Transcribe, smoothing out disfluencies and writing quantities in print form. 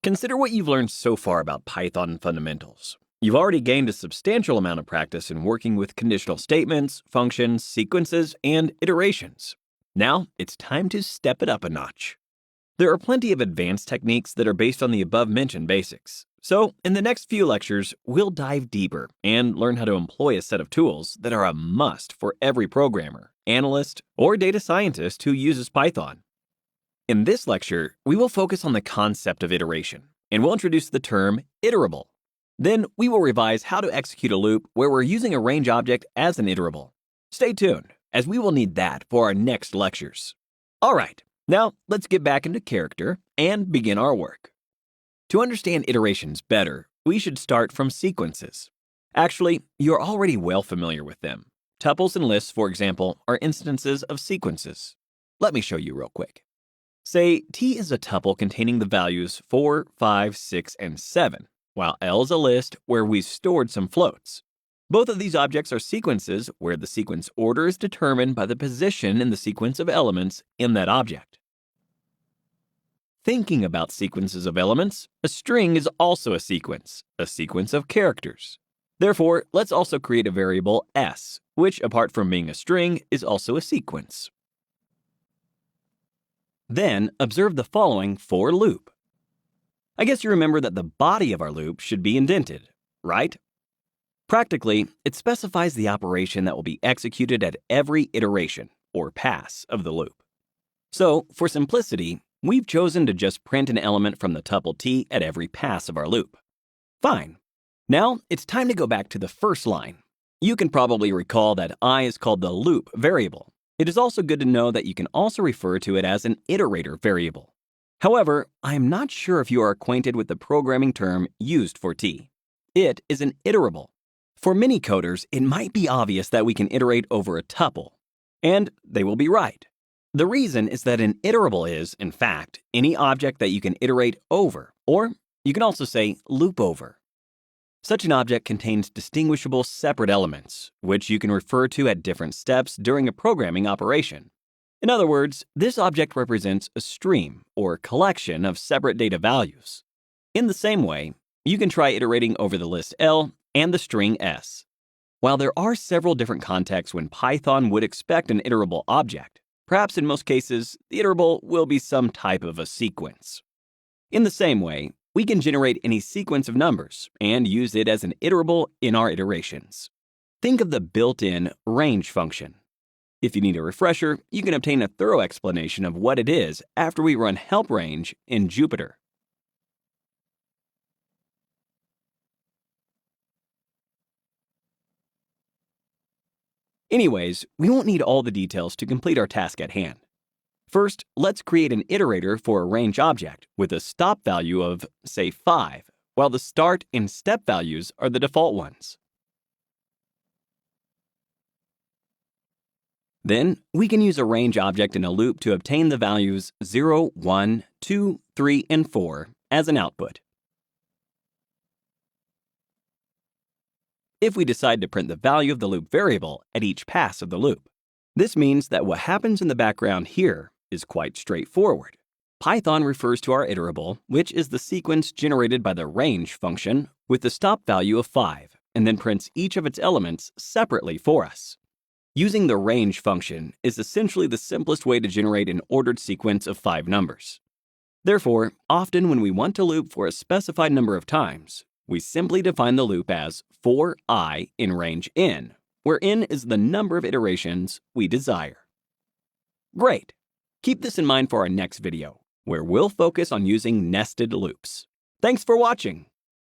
Consider what you've learned so far about Python fundamentals. You've already gained a substantial amount of practice in working with conditional statements, functions, sequences, and iterations. Now, it's time to step it up a notch. There are plenty of advanced techniques that are based on the above-mentioned basics. So, in the next few lectures, we'll dive deeper and learn how to employ a set of tools that are a must for every programmer, analyst, or data scientist who uses Python. In this lecture, we will focus on the concept of iteration, and we'll introduce the term iterable. Then, we will revise how to execute a loop where we're using a range object as an iterable. Stay tuned, as we will need that for our next lectures. All right, now let's get back into character and begin our work. To understand iterations better, we should start from sequences. Actually, you're already well familiar with them. Tuples and lists, for example, are instances of sequences. Let me show you real quick. Say T is a tuple containing the values 4, 5, 6, and 7, while L is a list where we've stored some floats. Both of these objects are sequences where the sequence order is determined by the position in the sequence of elements in that object. Thinking about sequences of elements, a string is also a sequence of characters. Therefore, let's also create a variable s, which, apart from being a string, is also a sequence. Then, observe the following for loop. I guess you remember that the body of our loop should be indented, right? Practically, it specifies the operation that will be executed at every iteration, or pass, of the loop. So, for simplicity, we've chosen to just print an element from the tuple t at every pass of our loop. Fine. Now, it's time to go back to the first line. You can probably recall that I is called the loop variable. It is also good to know that you can also refer to it as an iterator variable. However, I am not sure if you are acquainted with the programming term used for t. It is an iterable. For many coders, it might be obvious that we can iterate over a tuple. And they will be right. The reason is that an iterable is, in fact, any object that you can iterate over, or you can also say loop over. Such an object contains distinguishable separate elements, which you can refer to at different steps during a programming operation. In other words, this object represents a stream or collection of separate data values. In the same way, you can try iterating over the list L and the string S. While there are several different contexts when Python would expect an iterable object, perhaps in most cases, the iterable will be some type of a sequence. In the same way, we can generate any sequence of numbers and use it as an iterable in our iterations. Think of the built-in range function. If you need a refresher, you can obtain a thorough explanation of what it is after we run help range in Jupyter. Anyways, we won't need all the details to complete our task at hand. First, let's create an iterator for a range object with a stop value of, say, 5, while the start and step values are the default ones. Then, we can use a range object in a loop to obtain the values 0, 1, 2, 3, and 4 as an output. If we decide to print the value of the loop variable at each pass of the loop, this means that what happens in the background here is quite straightforward. Python refers to our iterable, which is the sequence generated by the range function, with the stop value of 5, and then prints each of its elements separately for us. Using the range function is essentially the simplest way to generate an ordered sequence of 5 numbers. Therefore, often when we want to loop for a specified number of times, we simply define the loop as for I in range n, where n is the number of iterations we desire. Great! Keep this in mind for our next video, where we'll focus on using nested loops. Thanks for watching!